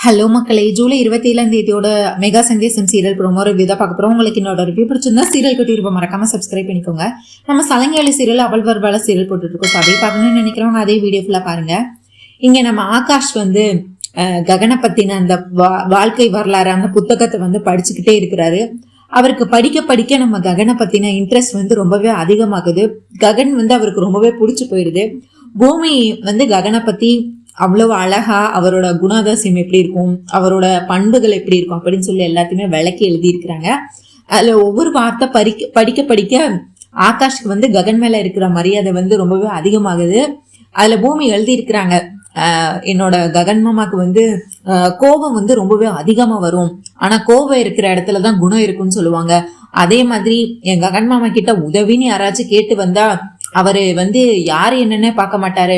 Hello மக்களே, July 27 mega Sandesam serial promo review தான் பார்க்க போறோம். உங்களுக்கு என்னோட ரிவ்யூ பிடிச்சிருந்தா சீரியல் கட்டி இருப்போம், மறக்காம சப்ஸ்கிரைப் பண்ணிக்கோங்க. நம்ம சலங்காளி சீரியல் அவள் வருவாள சீரியல் போட்டுட்டு இருக்கோம். அதை பார்க்கணும்னு நினைக்கிறவங்க அதே வீடியோ ஃபுல்லா பாருங்க. இங்க நம்ம ஆகாஷ் ககனை பத்தின அந்த வாழ்க்கை வரலாறு அந்த புத்தகத்தை படிச்சுக்கிட்டே இருக்கிறாரு. அவருக்கு படிக்க படிக்க நம்ம ககனை பத்தின இன்ட்ரெஸ்ட் ரொம்பவே அதிகமாகுது. ககன் அவருக்கு ரொம்பவே பிடிச்சு போயிடுது. பூமி ககனை பத்தி அவ்வளவு அழகா அவரோட குணாதிசயம் எப்படி இருக்கும், அவரோட பண்புகள் எப்படி இருக்கும் அப்படின்னு சொல்லி எல்லாத்தையுமே விளக்கி எழுதி இருக்கிறாங்க. அதுல ஒவ்வொரு வார்த்தை படிக்க படிக்க ஆகாஷ்க்கு ககன் மேல இருக்கிற மரியாதை ரொம்பவே அதிகமாகுது. அதுல பூமி எழுதி இருக்கிறாங்க, என்னோட ககன் மாமாக்கு கோபம் ரொம்பவே அதிகமா வரும், ஆனா கோபம் இருக்கிற இடத்துலதான் குணம் இருக்குன்னு சொல்லுவாங்க. அதே மாதிரி என் ககன் மாமா கிட்ட உதவின்னு யாராச்சும் கேட்டு வந்தா அவரு யாரு என்னன்னே பார்க்க மாட்டாரு,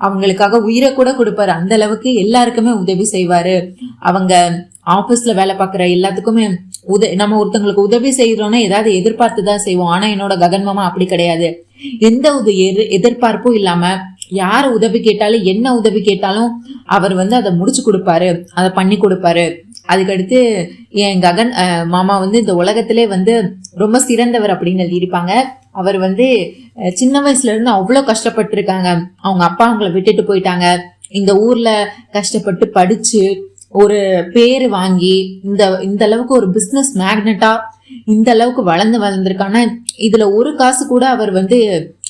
அவங்களுக்காக உயிரை கூட கொடுப்பாரு. அந்த அளவுக்கு எல்லாருக்குமே உதவி செய்வாரு. அவங்க ஆபீஸ்ல வேலை பார்க்குற எல்லாத்துக்குமே நம்ம ஒருத்தங்களுக்கு உதவி செய்யறோம்னா ஏதாவது எதிர்பார்த்துதான் செய்வோம். ஆனா என்னோட ககன் மாமா அப்படி கிடையாது. எந்த எதிர்பார்ப்பும் இல்லாம யார் உதவி கேட்டாலும் என்ன உதவி கேட்டாலும் அவர் அதை முடிச்சு கொடுப்பாரு, அதை பண்ணி கொடுப்பாரு. அதுக்கடுத்து என் ககன் மாமா இந்த உலகத்திலே ரொம்ப சிறந்தவர் அப்படின்னு எழுதியிருப்பாங்க. அவர் சின்ன வயசுல இருந்து அவ்வளவு கஷ்டப்பட்டு இருக்காங்க. அவங்க அப்பா அவங்கள விட்டுட்டு போயிட்டாங்க. இந்த ஊர்ல கஷ்டப்பட்டு படிச்சு ஒரு பேரு வாங்கி இந்த அளவுக்கு ஒரு பிசினஸ் மேக்னட்டா இந்த அளவுக்கு வளர்ந்திருக்காங்க. இதுல ஒரு காசு கூட அவர்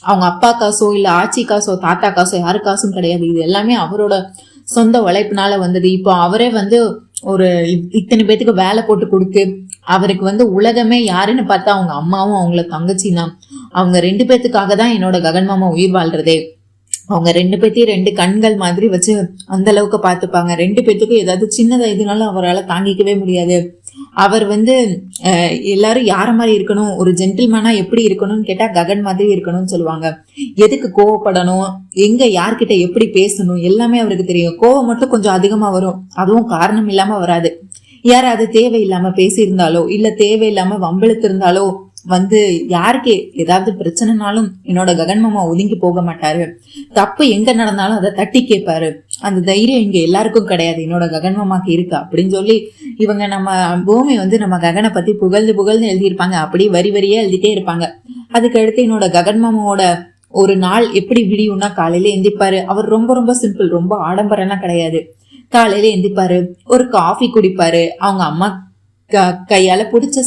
அவங்க அப்பா காசோ இல்ல ஆச்சி காசோ தாத்தா காசோ யாரு காசும் கிடையாது. இது எல்லாமே அவரோட சொந்த உழைப்புனால வந்தது. இப்போ அவரே ஒரு இத்தனை பேத்துக்கு வேலை போட்டு கொடுத்து அவருக்கு உலகமே யாருன்னு பார்த்தா அவங்க அம்மாவும் அவங்கள தங்கச்சின்னா அவங்க 2 பேத்துக்காக தான் என்னோட ககன் மாமா உயிர் வாழ்றதே. அவங்க 2 பேத்தையும் 2 கண்கள் மாதிரி வச்சு அந்த அளவுக்கு பார்த்துப்பாங்க. 2 பேத்துக்கும் ஏதாவது சின்னதா எதுனாலும் அவரால் தாங்கிக்கவே முடியாது. அவர் எல்லாரும் யார மாதிரி இருக்கணும், ஒரு ஜென்டில்மேனா எப்படி இருக்கணும்னு கேட்டா ககன் மாதிரி இருக்கணும்னு சொல்லுவாங்க. எதுக்கு கோவப்படணும், எங்க யார்கிட்ட எப்படி பேசணும் எல்லாமே அவருக்கு தெரியும். கோவம் மட்டும் கொஞ்சம் அதிகமா வரும், அதுவும் காரணம் இல்லாம வராது. யாராவது தேவையில்லாம பேசியிருந்தாலோ இல்ல தேவையில்லாம வம்பிழுத்து இருந்தாலோ யாருக்கு ஏதாவது பிரச்சனைனாலும் என்னோட ககன் மாமா ஒதுங்கி போக மாட்டாரு. தப்பு எங்க நடந்தாலும் அதை தட்டி கேட்பாரு. அந்த தைரியம் இங்க எல்லாருக்கும் கிடையாது, என்னோட ககன் மாமாக்கு இருக்கு அப்படின்னு சொல்லி இவங்க நம்ம பூமி நம்ம ககனை பத்தி புகழ்ந்து எழுதியிருப்பாங்க. அப்படி வரி வரியா எழுதிட்டே இருப்பாங்க. அதுக்கு அடுத்து என்னோட ககன் மாமாவோட ஒரு நாள் எப்படி விடியும்னா காலையில எந்திப்பாரு. அவர் ரொம்ப ரொம்ப சிம்பிள், ரொம்ப ஆடம்பரம்லாம் கிடையாது. காலையில எந்திப்பாரு, ஒரு காஃபி குடிப்பாரு, அவங்க அம்மா கையால பிடிச்ச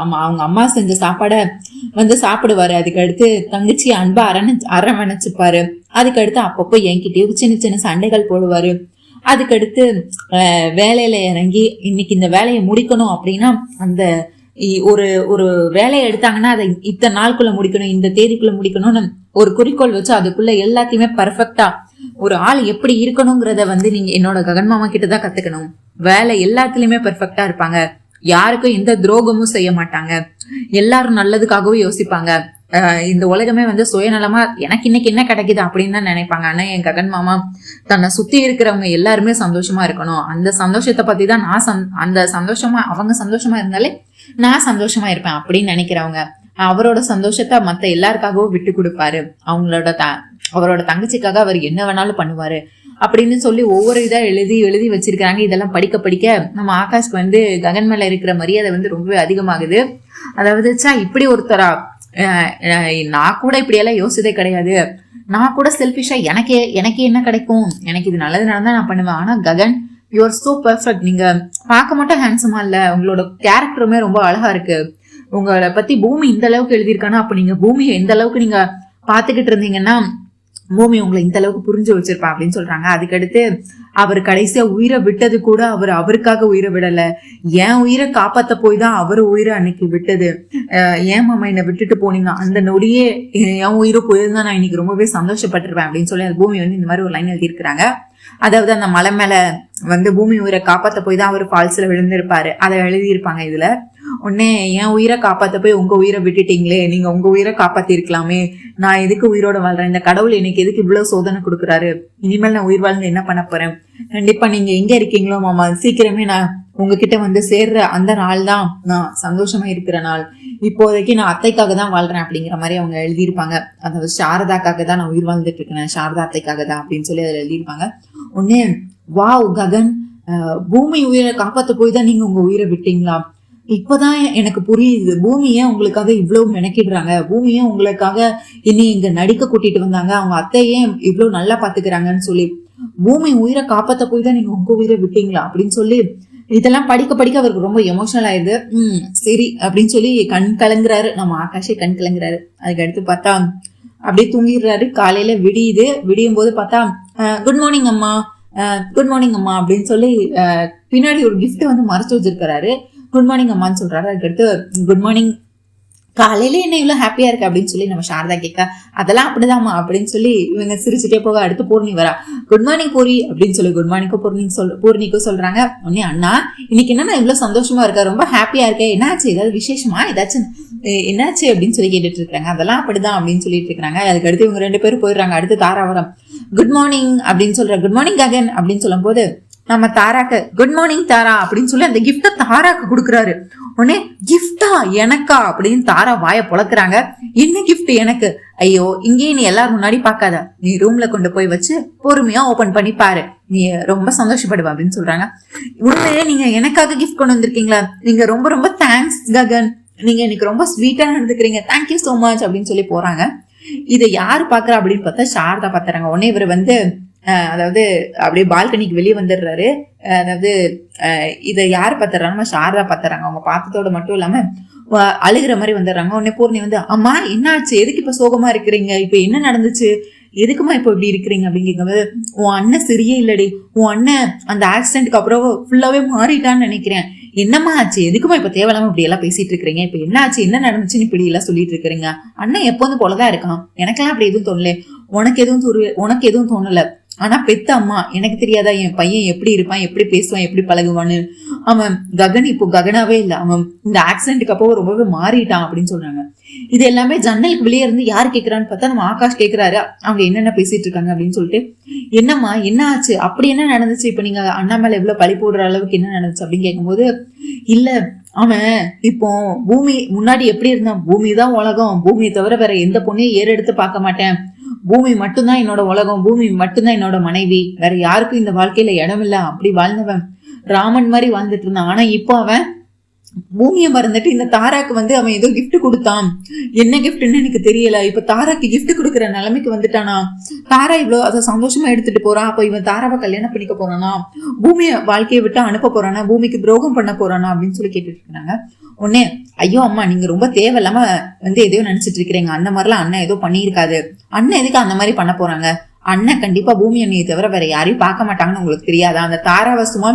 அவங்க அம்மா செஞ்ச சாப்பாட சாப்பிடுவாரு. அதுக்கு அடுத்து தங்கச்சி அன்பா அரவணைச்சுப்பாரு. அதுக்கு அடுத்து அப்பப்போ என்கிட்டயும் சின்ன சின்ன சண்டைகள் போடுவாரு. அதுக்கடுத்து வேலையில இறங்கி இன்னைக்கு இந்த வேலையை முடிக்கணும் அப்படின்னா அந்த ஒரு வேலையை எடுத்தாங்கன்னா அதை இத்தனை நாளுக்குள்ள முடிக்கணும், இந்த தேதிக்குள்ள முடிக்கணும்னு ஒரு குறிக்கோள் வச்சு அதுக்குள்ள எல்லாத்தையுமே பர்ஃபெக்டா ஒரு ஆள் எப்படி இருக்கணுங்கிறத நீங்க என்னோட ககன் மாமா கிட்டதான் கத்துக்கணும். வேலை எல்லாத்துலயுமே பெர்ஃபெக்டா இருப்பாங்க, யாருக்கும் எந்த துரோகமும் செய்ய மாட்டாங்க, எல்லாரும் நல்லதுக்காகவும் யோசிப்பாங்க. இந்த உலகமே சுயநலமா எனக்கு இன்னைக்கு என்ன கிடைக்குது அப்படின்னு தான் நினைப்பாங்க. ஆனா என் ககன் மாமா தன்னை சுத்தி இருக்கிறவங்க எல்லாருமே சந்தோஷமா இருக்கணும், அந்த சந்தோஷத்தை பத்தி தான் அந்த சந்தோஷமா அவங்க சந்தோஷமா இருந்தாலே நான் சந்தோஷமா இருப்பேன் அப்படின்னு நினைக்கிறவங்க. அவரோட சந்தோஷத்தை மத்த எல்லாருக்காகவும் விட்டு கொடுப்பாரு. அவரோட தங்கச்சிக்காக அவர் என்ன வேணாலும் பண்ணுவாரு அப்படின்னு சொல்லி ஒவ்வொரு இதா எழுதி வச்சிருக்காங்க. இதெல்லாம் படிக்க படிக்க நம்ம ஆகாஷ்க்கு ககன் மேல இருக்கிற மரியாதை ரொம்பவே அதிகமாகுது. அதாவது இப்படி ஒருத்தரா, நான் கூட இப்படியெல்லாம் யோசிச்சதே கிடையாது, நான் கூட செல்ஃபிஷா எனக்கு என்ன கிடைக்கும், எனக்கு இது நல்லது நடந்தா நான் பண்ணுவேன். ஆனா Gagan you are so perfect, நீங்க பார்க்க மட்டும் ஹேண்ட்ஸமா இல்ல, உங்களோட கேரக்டருமே ரொம்ப அழகா இருக்கு. உங்களை பத்தி பூமி இந்த அளவுக்கு எழுதியிருக்கானா அப்ப நீங்க பூமியை எந்த அளவுக்கு நீங்க பாத்துக்கிட்டு இருந்தீங்கன்னா பூமி உங்களை இந்த அளவுக்கு புரிஞ்சு வச்சிருப்பா அப்படின்னு சொல்றாங்க. அதுக்கடுத்து அவர் கடைசியா உயிரை விட்டது கூட அவருக்காக உயிரை விடல, என் உயிரை காப்பாத்த போய் தான் அவர் உயிரை அன்னைக்கு விட்டது. ஏன் மாமா என்னை விட்டுட்டு போனீங்க, அந்த நொடியே என் உயிரை போயிருந்தா நான் இன்னைக்கு ரொம்பவே சந்தோஷப்பட்டிருப்பேன் அப்படின்னு சொல்லி அந்த பூமி இந்த மாதிரி ஒரு லைன் எழுதியிருக்கிறாங்க. அதாவது அந்த மலை மேல பூமி உயிரை காப்பாத்த போய் தான் அவர் ஃபால்ஸ்ல விழுந்திருப்பாரு, அதை எழுதியிருப்பாங்க இதுல. உடனே என் உயிரை காப்பாத்த போய் உங்க உயிரை விட்டுட்டீங்களே, நீங்க உங்க உயிரை காப்பாத்தி இருக்கலாமே, நான் எதுக்கு உயிரோட வாழ்றேன், இந்த கடவுள் எனக்கு எதுக்கு இவ்வளவு சோதனை கொடுக்குறாரு, இனிமேல் நான் உயிர் வாழ்ந்து என்ன பண்ண போறேன், கண்டிப்பா நீங்க எங்க இருக்கீங்களோ மாமா சீக்கிரமே நான் உங்ககிட்ட சேர்ற அந்த நாள் தான் நான் சந்தோஷமா இருக்கிற நாள், இப்போதைக்கு நான் அத்தைக்காக தான் வாழ்றேன் அப்படிங்கிற மாதிரி அவங்க எழுதியிருப்பாங்க. அதாவது சாரதாக்காக தான் நான் உயிர் வாழ்ந்துட்டு இருக்கேன், சாரதா அத்தைக்காக தான் அப்படின்னு சொல்லி அதில் எழுதியிருப்பாங்க. உடனே வாவ் ககன், பூமி உயிரை காப்பாத்த போய் தான் நீங்க உங்க உயிரை விட்டீங்களா? இப்பதான் எனக்கு புரியுது, பூமியை உங்களுக்காக இவ்வளவு மெனக்கிடுறாங்க, பூமியை உங்களுக்காக இனி இங்க நடிக்க கூட்டிட்டு வந்தாங்க, அவங்க அத்தையே இவ்வளவு நல்லா பாத்துக்கிறாங்கன்னு சொல்லி பூமி உயிரை காப்பாத்த போய் தான் நீங்க உங்க உயிரை விட்டீங்களா அப்படின்னு சொல்லி இதெல்லாம் படிக்க படிக்க அவருக்கு ரொம்ப எமோஷனல் ஆயிடுது. சரி அப்படின்னு சொல்லி கண் கலங்குறாரு. நம்ம ஆகாஷே கண் கலங்குறாரு. அதுக்கு அடுத்து பார்த்தா அப்படியே தூங்கிடுறாரு. காலையில விடியும் போது பார்த்தா குட் மார்னிங் அம்மா, குட் மார்னிங் அம்மா அப்படின்னு சொல்லி பின்னாடி ஒரு கிஃப்ட் வந்து மறைச்சு வச்சிருக்கிறாரு. குட் மார்னிங் அம்மான்னு சொல்றாரு. அதுக்கடுத்து குட் மார்னிங், காலையில என்ன இவ்வளவு ஹாப்பியா இருக்கு அப்படின்னு சொல்லி நம்ம சாரதா கேட்க, அதெல்லாம் அப்படிதாம்மா அப்படின்னு சொல்லி இவங்க சிரிச்சுட்டே போக அடுத்து பூர்ணி வரா. குட் மார்னிங் பூரி அப்படின்னு சொல்லி குட் மார்னிங்கும் பூர்ணிக்கும் சொல்றாங்க. உடனே அண்ணா இன்னைக்கு என்ன இவ்வளவு சந்தோஷமா இருக்கா, ரொம்ப ஹாப்பியா இருக்கேன், என்னாச்சு ஏதாவது விசேஷமா, ஏதாச்சும் என்னாச்சு அப்படின்னு சொல்லி கேட்டுட்டு இருக்காங்க. அதெல்லாம் அப்படிதான் அப்படின்னு சொல்லிட்டு இருக்காங்க. அதுக்கு அடுத்து இவங்க 2 பேரும் போயிடுறாங்க. அடுத்து தாராவரம் குட் மார்னிங் அப்படின்னு சொல்ற. குட் மார்னிங் ககன் அப்படின்னு சொல்லும் போது நம்ம தாராக்கு குட் மார்னிங் தாரா அப்படின்னு சொல்லி அந்த கிஃப்ட தாராக்கு கொடுக்குறாரு. உடனே கிஃப்டா எனக்கா அப்படின்னு தாரா வாய பொளக்குறாங்க. என்ன கிஃப்ட் எனக்கு? ஐயோ இங்கேயே நீ எல்லாரும் முன்னாடி பாக்காத, நீ ரூம்ல கொண்டு போய் வச்சு பொறுமையா ஓபன் பண்ணி பாரு, நீ ரொம்ப சந்தோஷப்படுவ அப்படின்னு சொல்றாங்க. உண்மையிலே நீங்க எனக்காக கிஃப்ட் கொண்டு வந்திருக்கீங்களா? நீங்க ரொம்ப ரொம்ப தேங்க்ஸ் ககன், நீங்க எனக்கு ரொம்ப ஸ்வீட்டா நடந்துக்கிறீங்க, தேங்க்யூ சோ மச் அப்படின்னு சொல்லி போறாங்க. இதை யாரு பாக்குறா அப்படின்னு பார்த்தா சாரதா பாத்துறாங்க. உடனே இவர் வந்து அதாவது அப்படியே பால்கனிக்கு வெளியே வந்துடுறாரு. அதாவது இதை யார் பாத்துறாங்க, சாரதா பாத்துறாங்க. அவங்க பார்த்ததோட மட்டும் இல்லாம அழுகிற மாதிரி வந்துடுறாங்க. உடனே பூர்ணி வந்து அம்மா என்னாச்சு, எதுக்கு இப்ப சோகமா இருக்கிறீங்க, இப்ப என்ன நடந்துச்சு, எதுக்குமா இப்ப இப்படி இருக்கிறீங்க அப்படின்னு கேட்கும்போது, உன் அண்ணன் சரியே இல்லடி, உன் அண்ணன் அந்த ஆக்சிடென்ட்க்கு அப்புறம் ஃபுல்லாவே மாறிட்டான்னு நினைக்கிறேன், என்னம்மா ஆச்சு, எதுக்குமா இப்ப தேவையில்லாம இப்படி எல்லாம் பேசிட்டு இருக்கிறீங்க, இப்ப என்ன ஆச்சு, என்ன நடந்துச்சுன்னு இப்படி எல்லாம் சொல்லிட்டு இருக்கிறீங்க, அண்ணன் எப்போதும் போலதான் இருக்கான், எனக்கெல்லாம் அப்படி எதுவும் தோணல, உனக்கு எதுவும் தோணல, ஆனா பெத்த அம்மா எனக்கு தெரியாதா என் பையன் எப்படி இருப்பான், எப்படி பேசுவான், எப்படி பழகுவான்னு, அவன் ககன் இப்போ ககனாவே இல்ல, அவன் இந்த ஆக்சிடென்ட்டுக்கு அப்போ ரொம்பவே மாறிட்டான் அப்படின்னு சொல்றாங்க. இது எல்லாமே ஜன்னலுக்கு வெளியே இருந்து யாரு கேக்குறான்னு பார்த்தா நம்ம ஆகாஷ் கேக்குறாரு. அவங்க என்னென்ன பேசிட்டு இருக்காங்க அப்படின்னு சொல்லிட்டு, என்னம்மா என்ன ஆச்சு, அப்படி என்ன நடந்துச்சு, இப்ப நீங்க அண்ணா மேல எவ்வளவு பழி போடுற அளவுக்கு என்ன நடந்துச்சு அப்படின்னு கேட்கும்போது, இல்ல அவன் இப்போ பூமி முன்னாடி எப்படி இருந்தான், பூமி தான் உலகம், பூமியை தவிர வேற எந்த பொண்ணையும் ஏறெடுத்து பார்க்க மாட்டேன், பூமி மட்டும்தான் என்னோட உலகம், பூமி மட்டும்தான் என்னோட மனைவி, வேற யாருக்கும் இந்த வாழ்க்கையில இடம் இல்ல, அப்படி வாழ்ந்தவன் ராமன் மாதிரி வாழ்ந்துட்டு இருந்தான். ஆனா இப்போ அவன் பூமியை மறந்துட்டு இந்த தாராக்கு வந்து அவன் ஏதோ கிஃப்ட் கொடுத்தான், என்ன கிஃப்ட்னு எனக்கு தெரியல, இப்ப தாராக்கு கிஃப்ட் கொடுக்குற நிலைமைக்கு வந்துட்டானா, தாரா இவ்வளவு அதை சந்தோஷமா எடுத்துட்டு போறான், அப்ப இவன் தாராவை கல்யாணம் பண்ணிக்க போறானா, பூமியை வாழ்க்கையை விட்டு அனுப்ப போறானா, பூமிக்கு துரோகம் பண்ண போறானா அப்படின்னு சொல்லி கேட்டுட்டு இருக்காங்க. உடனே ஐயோ அம்மா நீங்க ரொம்ப தேவையில்லாம வந்து எதையோ நினைச்சிட்டு இருக்கிறீங்க, அந்த மாதிரிலாம் அண்ணன் ஏதோ பண்ணியிருக்காது, அண்ணன் எதுக்கு அந்த மாதிரி பண்ண போறாங்க, அண்ணன் கண்டிப்பா பூமி அண்ணியை தவிர வேற யாரையும் பார்க்க மாட்டாங்கன்னு உங்களுக்கு தெரியாதா, அந்த தாராவை சும்மா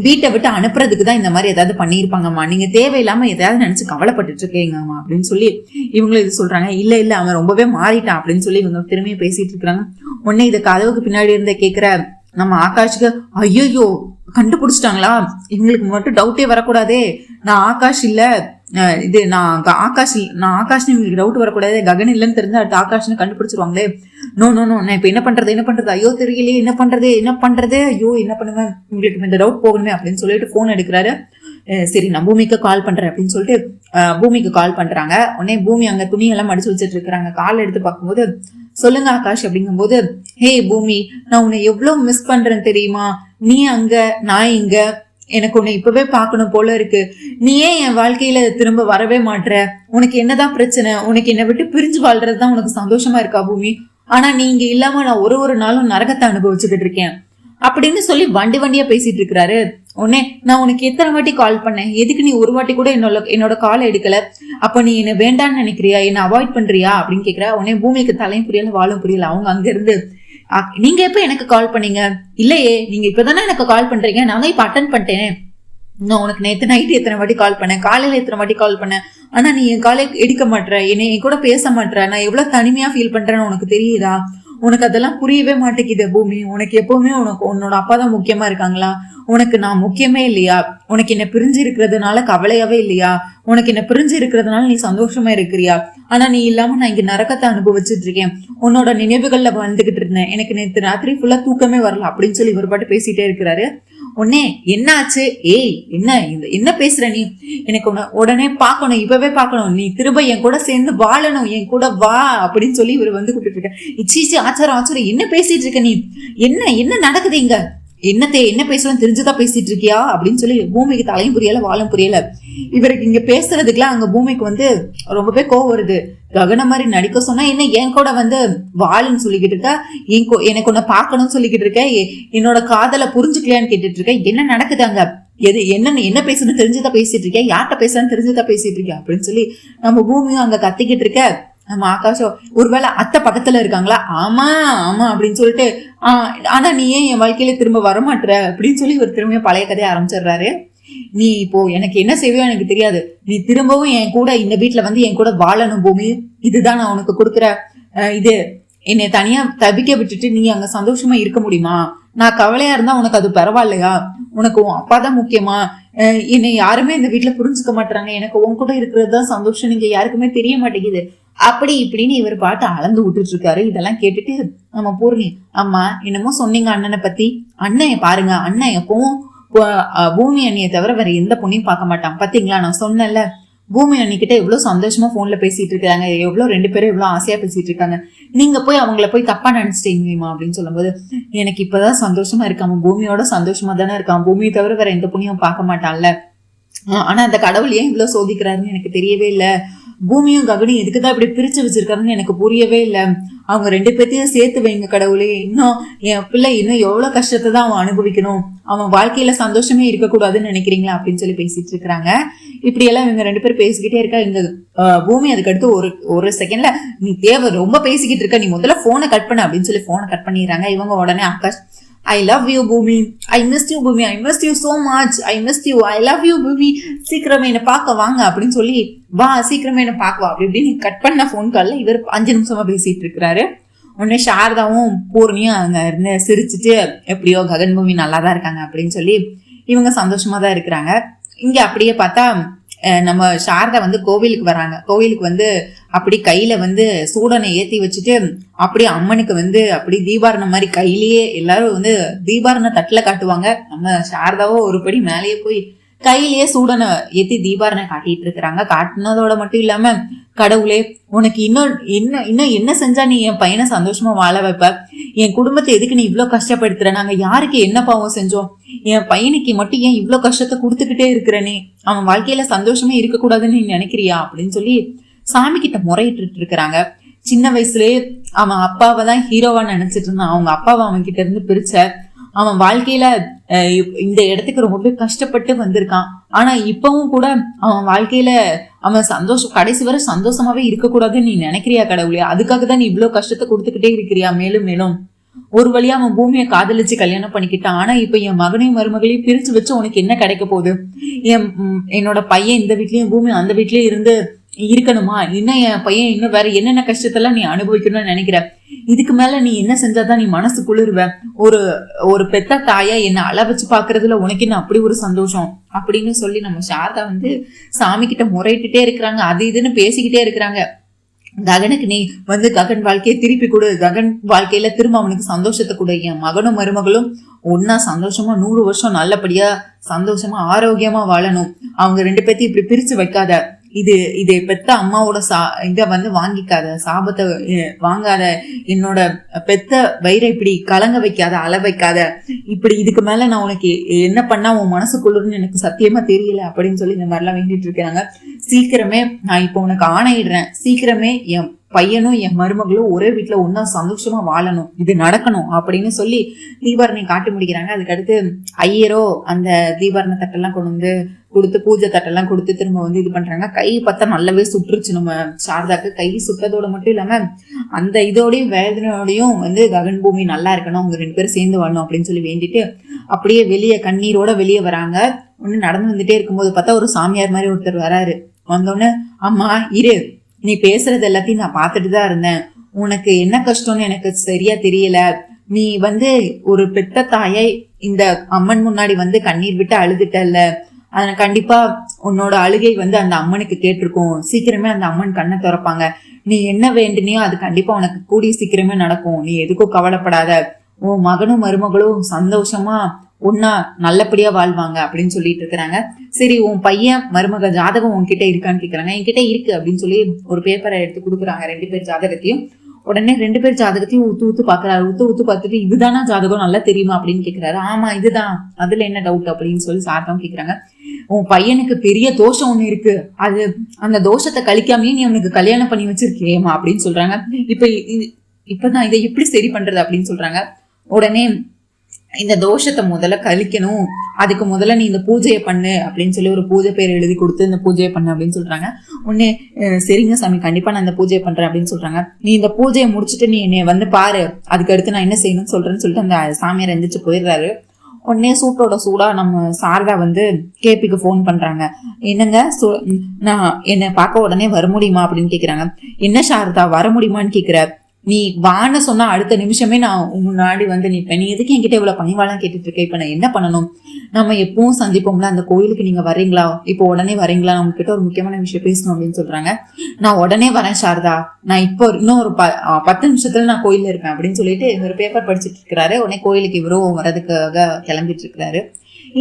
வீட்டை விட்டு அனுப்புறதுக்கு தான் இந்த மாதிரி ஏதாவது பண்ணியிருப்பாங்கம்மா, நீங்க தேவையில்லாம எதாவது நினைச்சு கவலைப்பட்டுட்டு இருக்கீங்கம்மா அப்படின்னு சொல்லி இவங்களும் இது சொல்றாங்க. இல்ல இல்ல அவன் ரொம்பவே மாறிட்டான் அப்படின்னு சொல்லி இவங்க திரும்பியும் பேசிட்டு இருக்காங்க. உடனே இது கதவுக்கு பின்னாடி இருந்த கேக்குற நம்ம ஆகாஷுக்கு, ஐயோ கண்டுபிடிச்சிட்டாங்களா, இவங்களுக்கு மட்டும் டவுட்டே வரக்கூடாதே, நான் ஆகாஷ் இல்ல, இது நான் ஆகாஷ் இவங்களுக்கு டவுட் வரக்கூடாது, ககன் இல்லைன்னு தெரிஞ்சு அடுத்து ஆகாஷ்னு கண்டுபிடிச்சிருவாங்களே, நோ நான் இப்ப என்ன பண்றது, ஐயோ தெரியலையே என்ன பண்றது, ஐயோ என்ன பண்ணுவேன், உங்களுக்கு இந்த டவுட் போகணுமே அப்படின்னு சொல்லிட்டு போன் எடுக்கிறாரு. சரி நான் பூமிக்கு கால் பண்றேன் அப்படின்னு சொல்லிட்டு பூமிக்கு கால் பண்றாங்க. உடனே பூமி அங்க துணியெல்லாம் மடிச்சு வச்சுட்டு இருக்கிறாங்க. கால் எடுத்து பார்க்கும்போது, சொல்லுங்க ஆகாஷ் அப்படிங்கும் போது, ஹே பூமி நான் உன்னை எவ்வளவு மிஸ் பண்றேன் தெரியுமா, நீ அங்க நான் இங்க, எனக்கு உன்னை இப்பவே பார்க்கணும் போல இருக்கு, நீ ஏன் என் வாழ்க்கையில திரும்ப வரவே மாட்ற, உனக்கு என்னதான் பிரச்சனை, உனக்கு என்னை விட்டு பிரிஞ்சு வாழ்றதுதான் உனக்கு சந்தோஷமா இருக்கா பூமி, ஆனா நீ இங்க இல்லாம நான் ஒரு நாளும் நரகத்தை அனுபவிச்சுக்கிட்டு இருக்கேன் அப்படின்னு சொல்லி வண்டியா பேசிட்டு இருக்கிறாரு. உடனே நான் உனக்கு எத்தனை வாட்டி கால் பண்ணேன், எதுக்கு நீ ஒரு வாட்டி கூட என்னோட காலை எடுக்கல, அப்ப நீ என்ன வேண்டான்னு நினைக்கிறியா, என்ன அவாய்ட் பண்றியா அப்படின்னு கேக்குற. உடனே பூமிக்கு தலையும் புரியல வாழும் புரியல. அவங்க அங்க இருந்து, நீங்க எப்ப எனக்கு கால் பண்ணீங்க, இல்லையே நீங்க இப்பதானே எனக்கு கால் பண்றீங்க, நான் இப்ப அட்டன் பண்ணிட்டேன், நான் உனக்கு நேற்று நைட்டு எத்தனை வாட்டி கால் பண்ணேன், காலையில எத்தனை வாட்டி கால் பண்ணேன், ஆனா நீ என் காலை எடுக்க மாட்டேற, என்னை என் கூட பேச மாட்டேற, நான் எவ்வளவு தனிமையா ஃபீல் பண்றேன்னு உனக்கு தெரியுதா, உனக்கு அதெல்லாம் புரியவே மாட்டேங்குது பூமி, உனக்கு எப்பவுமே உன்னோட அப்பா தான் முக்கியமா இருக்காங்களா, உனக்கு நான் முக்கியமே இல்லையா, உனக்கு என்ன பிரிஞ்சு இருக்கிறதுனால கவலையாவே இல்லையா, உனக்கு என்ன பிரிஞ்சு இருக்கிறதுனால நீ சந்தோஷமா இருக்கிறியா, ஆனா நீ இல்லாம நான் இங்க நரக்கத்தை அனுபவிச்சுட்டு இருக்கேன், உன்னோட நினைவுகள்ல வந்துகிட்டு இருந்தேன், எனக்கு நேற்று ராத்திரி ஃபுல்லா தூக்கமே வரல அப்படின்னு சொல்லி ஒரு பாட்டு பேசிட்டே இருக்கிறாரு. உடனே என்ன ஆச்சு, ஏய் என்ன பேசுற நீ, எனக்கு உடனே பாக்கணும், இப்பவே பாக்கணும், நீ திரும்ப என் கூட சேர்ந்து வாழணும், என் கூட வா அப்படின்னு சொல்லி இவர் வந்து கூப்பிட்டு இருக்க. இச்சி ஆச்சாரம் என்ன பேசிட்டு இருக்க நீ, என்ன நடக்குது இங்க, என்ன பேசணும் தெரிஞ்சுதான் பேசிட்டு இருக்கியா அப்படின்னு சொல்லி பூமிக்கு தலையும் புரியல வாழும் புரியல. இவருக்கு இங்க பேசுறதுக்குலாம் அங்க பூமிக்கு வந்து ரொம்பவே கோவம் வருது. ககன மாதிரி நடிக்க சொன்னா என்ன என் கூட வந்து வாழுன்னு சொல்லிக்கிட்டு இருக்கா, எனக்கு உன்னை பாக்கணும்னு சொல்லிக்கிட்டு இருக்க, என்னோட காதலை புரிஞ்சுக்கலையான்னு கேட்டுட்டு இருக்க, என்ன நடக்குது அங்க, என்ன பேசுறது தெரிஞ்சுதான் பேசிட்டு இருக்கேன், யார்கிட்ட பேசுறேன்னு தெரிஞ்சுதான் பேசிட்டு இருக்கேன் அப்படின்னு சொல்லி நம்ம பூமியும் அங்க கத்திக்கிட்டு இருக்க. நம்ம ஆகாஷம் ஒருவேளை அத்தை பக்கத்துல இருக்காங்களா, ஆமா ஆமா அப்படின்னு சொல்லிட்டு ஆனா நீ ஏன் என் வாழ்க்கையில திரும்ப வரமாட்டுற அப்படின்னு சொல்லி ஒரு திரும்பியும் பழைய கதையை ஆரம்பிச்சிடுறாரு. நீ இப்போ எனக்கு என்ன செய்வியோ எனக்கு தெரியாது, நீ திரும்பவும் என் கூட இந்த வீட்டுல வந்து என் கூட வாழணும் பூமி, இதுதான் நான் உனக்கு கொடுக்குற இது. என்னை தனியா தவிக்க விட்டுட்டு நீ அங்க சந்தோஷமா இருக்க முடியுமா? நான் கவலையா இருந்தா உனக்கு அது பரவாயில்லையா? உனக்கு உன் அப்பா தான் முக்கியமா? என்னை யாருமே இந்த வீட்டுல புரிஞ்சுக்க மாட்டாங்க, எனக்கு உன் கூட இருக்கிறது தான் சந்தோஷம், நீங்க யாருக்குமே தெரிய மாட்டேங்குது அப்படி இப்படின்னு இவர் பாட்டு அளந்து விட்டுட்டு இருக்காரு. இதெல்லாம் கேட்டுட்டு நம்ம பூர்ணி, அம்மா என்னமோ சொன்னீங்க அண்ணனை பத்தி, அண்ணன் பாருங்க, அண்ணன் எப்பவும் பூமி அண்ணியை தவிர வேற எந்த பொண்ணையும் பார்க்க மாட்டான் பாத்தீங்களா, நான் சொன்னேன்ல, பூமி அண்ணிக்கிட்ட எவ்வளவு சந்தோஷமா போன்ல பேசிட்டு இருக்காங்க, எவ்வளவு ரெண்டு பேரும் எவ்வளவு ஆசையா பேசிட்டு இருக்காங்க, நீங்க போய் அவங்கள போய் தப்பா நினைச்சிட்டீங்கம்மா அப்படின்னு சொல்லும் போது எனக்கு இப்பதான் சந்தோஷமா இருக்காம, பூமியோட சந்தோஷமா தானே இருக்கான், பூமியை தவிர வேற எந்த பொண்ணையும் பார்க்க மாட்டான்ல, ஆனா அந்த கடவுள் ஏன் இவ்வளவு சோதிக்கிறாருன்னு எனக்கு தெரியவே இல்லை, பூமியும் ககனையும் எதுக்குதான் இப்படி பிரிச்சு வச்சிருக்காருன்னு எனக்கு புரியவே இல்லை, அவங்க ரெண்டு பேர்த்தையும் சேர்த்து வைங்க கடவுளே, இன்னும் என் பிள்ளை இன்னும் எவ்வளவு கஷ்டத்தை தான் அவன் அனுபவிக்கணும், அவன் வாழ்க்கையில சந்தோஷமே இருக்கக்கூடாதுன்னு நினைக்கிறீங்களா அப்படின்னு சொல்லி பேசிட்டு இருக்கிறாங்க. இப்படி எல்லாம் இவங்க ரெண்டு பேரும் பேசிக்கிட்டே இருக்கா. இந்த பூமி அதுக்கு அடுத்து ஒரு செகண்ட்ல நீ தேவை ரொம்ப பேசிக்கிட்டு இருக்க, நீ முதல்ல போனை கட் பண்ண அப்படின்னு சொல்லி போனை கட் பண்ணிடுறாங்க. இவங்க உடனே ஆகாஷ், I love you பூமி, I missed you பூமி, I missed you so much, I missed you, I love you பூமி, சீக்கிரமே என்ன பார்க்க வாங்க அப்படின்னு சொல்லி, வா சீக்கிரமே என்ன பார்க்க வா அப்படி இப்படின்னு கட் பண்ண போன் கால்ல இவர் 5 நிமிஷமா பேசிட்டு இருக்கிறாரு. உடனே சாரதாவும் பூர்ணியும் அங்க இருந்து சிரிச்சுட்டு எப்படியோ ககன் பூமி நல்லாதான் இருக்காங்க அப்படின்னு சொல்லி இவங்க சந்தோஷமா தான் இருக்கிறாங்க. இங்க அப்படியே பார்த்தா நம்ம சாரதா வந்து கோவிலுக்கு வராங்க. கோவிலுக்கு வந்து அப்படி கையில வந்து சூடனை ஏத்தி வச்சுட்டு அப்படி அம்மனுக்கு வந்து அப்படி தீபாரணம் மாதிரி கையிலேயே எல்லாரும் வந்து தீபாரண தட்டுல காட்டுவாங்க. நம்ம சாரதாவோ ஒரு படி மேலேயே போய் கையிலேயே சூடனை ஏத்தி தீபாரணை காட்டிட்டு இருக்கிறாங்க. காட்டினதோட மட்டும் இல்லாம, கடவுளே உனக்கு இன்னும் என்ன செஞ்சா நீ என் பையனை சந்தோஷமா வாழ வைப்ப, என் குடும்பத்தை எதுக்கு நீ இவ்வளவு கஷ்டப்படுத்துற, நாங்க யாருக்கு என்ன பாவம் செஞ்சோம், என் பையனுக்கு மட்டும் ஏன் இவ்வளவு கஷ்டத்தை கொடுத்துக்கிட்டே இருக்கிற, நீ அவன் வாழ்க்கையில சந்தோஷமே இருக்கக்கூடாதுன்னு நீ நினைக்கிறியா அப்படின்னு சொல்லி சாமி கிட்ட முறையிட்டு இருக்கிறாங்க. சின்ன வயசுலயே அவன் அப்பாவை தான் ஹீரோவா நினைச்சிட்டு இருந்தான். அவங்க அப்பாவை அவன் கிட்ட இருந்து பிரிச்ச அவன் வாழ்க்கையில இந்த இடத்துக்கு ரொம்பவே கஷ்டப்பட்டு வந்திருக்கான். ஆனா இப்பவும் கூட அவன் வாழ்க்கையில அவன் கடைசி வரை சந்தோஷமாவே இருக்கக்கூடாதுன்னு நீ நினைக்கிறியா கடவுளே? அதுக்காக தான் நீ இவ்வளவு கஷ்டத்தை கொடுத்துக்கிட்டே இருக்கிறியா? மேலும் மேலும் ஒரு வழியா அவன் பூமியை காதலிச்சு கல்யாணம் பண்ணிக்கிட்டான். ஆனா இப்ப என் மகனையும் மருமகளையும் பிரிச்சு வச்சு உனக்கு என்ன கிடைக்க போகுது? என்னோட பையன் இந்த வீட்லயும் பூமி அந்த வீட்லயும் இருந்து இருக்கணுமா? இன்னும் என் பையன் இன்னும் வேற என்னென்ன கஷ்டத்தெல்லாம் நீ அனுபவிக்கணும்னு நினைக்கிற? இதுக்கு மேல நீ என்ன செஞ்சாதான் நீ மனசு குளிர்வ? ஒரு பெத்த தாயா என்ன அள வச்சு பாக்குறதுல உனக்கு என்ன அப்படி ஒரு சந்தோஷம் அப்படின்னு சொல்லி நம்ம சாரதா வந்து சாமி கிட்ட முறையிட்டுட்டே இருக்கிறாங்க. அது இதுன்னு பேசிக்கிட்டே இருக்கிறாங்க. ககனுக்கு நீ வந்து ககன் வாழ்க்கையை திருப்பி கொடு, ககன் வாழ்க்கையில திரும்ப அவனுக்கு சந்தோஷத்தை கொடு, என் மகனும் மருமகளும் ஒன்னா சந்தோஷமா 100 வருஷம் நல்லபடியா சந்தோஷமா ஆரோக்கியமா வாழணும், அவங்க 2 பேர்த்தையும் இப்படி பிரிச்சு வைக்காத, இது பெத்த அம்மாவோட இத வந்து வாங்கிக்காத, சாபத்தை வாங்காத, என்னோட பெத்த வயிறை இப்படி கலங்க வைக்காத, அள வைக்காத, இப்படி இதுக்கு மேல நான் உனக்கு என்ன பண்ணா உன் மனசுக்குள்ளுன்னு எனக்கு சத்தியமா தெரியல அப்படின்னு சொல்லி இந்த மாதிரிலாம் வேண்டிட்டு இருக்கிறாங்க. சீக்கிரமே நான் இப்போ உனக்கு ஆணையிடுறேன், சீக்கிரமே என் பையனும் என் மருமகளும் ஒரே வீட்டுல ஒன்னா சந்தோஷமா வாழணும், இது நடக்கணும் அப்படின்னு சொல்லி தீபாரணை காட்டி முடிக்கிறாங்க. அதுக்கடுத்து ஐயரோ அந்த தீபாரண தட்டெல்லாம் கொண்டு வந்து கொடுத்து பூஜை தட்டெல்லாம் கொடுத்து திரும்ப வந்து இது பண்றாங்க. கை பார்த்தா நல்லாவே சுட்டுருச்சு நம்ம சாரதாக்கு. கை சுட்டதோட மட்டும் இல்லாம அந்த இதோடையும் வேதனையோடையும் வந்து ககன் பூமி நல்லா இருக்கணும், அவங்க 2 பேரும் சேர்ந்து வாழணும் அப்படின்னு சொல்லி வேண்டிட்டு அப்படியே வெளியே கண்ணீரோட வெளியே வராங்க. ஒண்ணு நடந்து வந்துட்டே இருக்கும்போது பார்த்தா ஒரு சாமியார் மாதிரி ஒருத்தர் வராரு. வந்தோடனே, அம்மா இரு, நீ பேசுறது எல்லாத்தையும் நான் பார்த்துட்டு தான் இருந்தேன், உனக்கு என்ன கஷ்டம்னு எனக்கு சரியா தெரியல, நீ வந்து ஒரு பெத்த தாயை இந்த அம்மன் முன்னாடி வந்து கண்ணீர் விட்டு அழுதுட்டல்ல, அதனை கண்டிப்பா உன்னோட அழுகை வந்து அந்த அம்மனுக்கு கேட்டிருக்கும், சீக்கிரமே அந்த அம்மன் கண்ணை திறப்பாங்க, நீ என்ன வேண்டினியோ அது கண்டிப்பா உனக்கு கூடிய சீக்கிரமே நடக்கும், நீ எதுக்கும் கவலைப்படாத, உன் மகனும் மருமகளும் சந்தோஷமா ஒன்னா நல்லபடியா வாழ்வாங்க அப்படின்னு சொல்லிட்டு இருக்கிறாங்க. சரி, உன் பையன் மருமக ஜாதகம் உன்கிட்ட இருக்கான்னு கேக்குறாங்க. என்கிட்ட இருக்கு அப்படின்னு சொல்லி ஒரு பேப்பரை எடுத்து கொடுக்குறாங்க. 2 பேர் ஜாதகத்தையும் உடனே 2 பேர் ஜாதகத்தையும் ஊத்து பாக்குறாரு. ஊத்து பார்த்துட்டு இதுதானா ஜாதகம் நல்லா தெரியுமா அப்படின்னு கேக்குறாரு. ஆமா இதுதான், அதுல என்ன டவுட் அப்படின்னு சொல்லி சார்தான் கேக்குறாங்க. உன் பையனுக்கு பெரிய தோஷம் ஒண்ணு இருக்கு, அது அந்த தோஷத்தை கழிக்காமே நீ அவனுக்கு கல்யாணம் பண்ணி வச்சிருக்கேமா அப்படின்னு சொல்றாங்க. இப்பதான் இதை எப்படி சரி பண்றது அப்படின்னு சொல்றாங்க. உடனே இந்த தோஷத்தை முதல்ல கழிக்கணும், அதுக்கு முதல்ல நீ இந்த பூஜையை பண்ணு அப்படின்னு சொல்லி ஒரு பூஜை பேர் எழுதி கொடுத்து இந்த பூஜையை பண்ணு அப்படின்னு சொல்றாங்க. உடனே சரிங்க சாமி கண்டிப்பா நான் இந்த பூஜையை பண்றேன் அப்படின்னு சொல்றாங்க. நீ இந்த பூஜையை முடிச்சுட்டு நீ என்னை வந்து பாரு, அதுக்கு அடுத்து நான் என்ன செய்யணும்னு சொல்றேன்னு சொல்லிட்டு அந்த சாமியார் எந்திரிச்சு போயிடுறாரு. உடனே சூட்டோட சூடா நம்ம சாரதா வந்து கேபிக்கு போன் பண்றாங்க. என்னங்க நான் என்னை பார்க்க உடனே வர முடியுமா அப்படின்னு கேக்குறாங்க. என்ன சாரதா வர முடியுமான்னு கேக்குற, நீ வான்னு சொன்னா அடுத்த நிமிஷமே நான் முன்னாடி வந்து நிற்பேன், நீ எதுக்கு என்கிட்ட இவ்வளவு பணிவாலாம் கேட்டுட்டு இருக்க, இப்ப நான் என்ன பண்ணணும், நம்ம எப்பவும் சந்திப்போம்ல அந்த கோயிலுக்கு நீங்க வரீங்களா, இப்போ உடனே வரீங்களா, நான் உங்ககிட்ட ஒரு முக்கியமான விஷயம் பேசணும் அப்படின்னு சொல்றாங்க. நான் உடனே வரேன் சாரதா, நான் இப்போ இன்னும் ஒரு 10 நிமிஷத்துல நான் கோயில்ல இருப்பேன் அப்படின்னு சொல்லிட்டு ஒரு பேப்பர் படிச்சுட்டு இருக்கிறாரு. உடனே கோயிலுக்கு இவரும் வரதுக்காக கிளம்பிட்டு இருக்கிறாரு.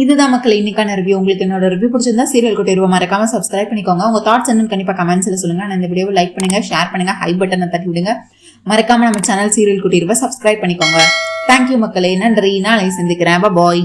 இதுதான் மக்கள் இன்னைக்கான ரிவ்யூ. உங்களுக்கு என்னோட ரிவ்யூ பிடிச்சிருந்தா சீரியல் குட்டி மறக்காம சப்ஸ்கிரைப் பண்ணிக்கோங்க. உங்க தாட்ஸ் என்னன்னு கண்டிப்பா கமெண்ட்ஸ்ல சொல்லுங்க. நான் இந்த வீடியோவை லைக் பண்ணுங்க, ஷேர் பண்ணுங்க, ஹை பட்டனை தட்டி விடுங்க. மறக்காம நம்ம சேனல் சீரியல் குட்டி சப்ஸ்கிரைப் பண்ணிக்கோங்க. தேங்க்யூ மக்களே, நன்றி, நாளை சந்திக்கிறேன், பாய்.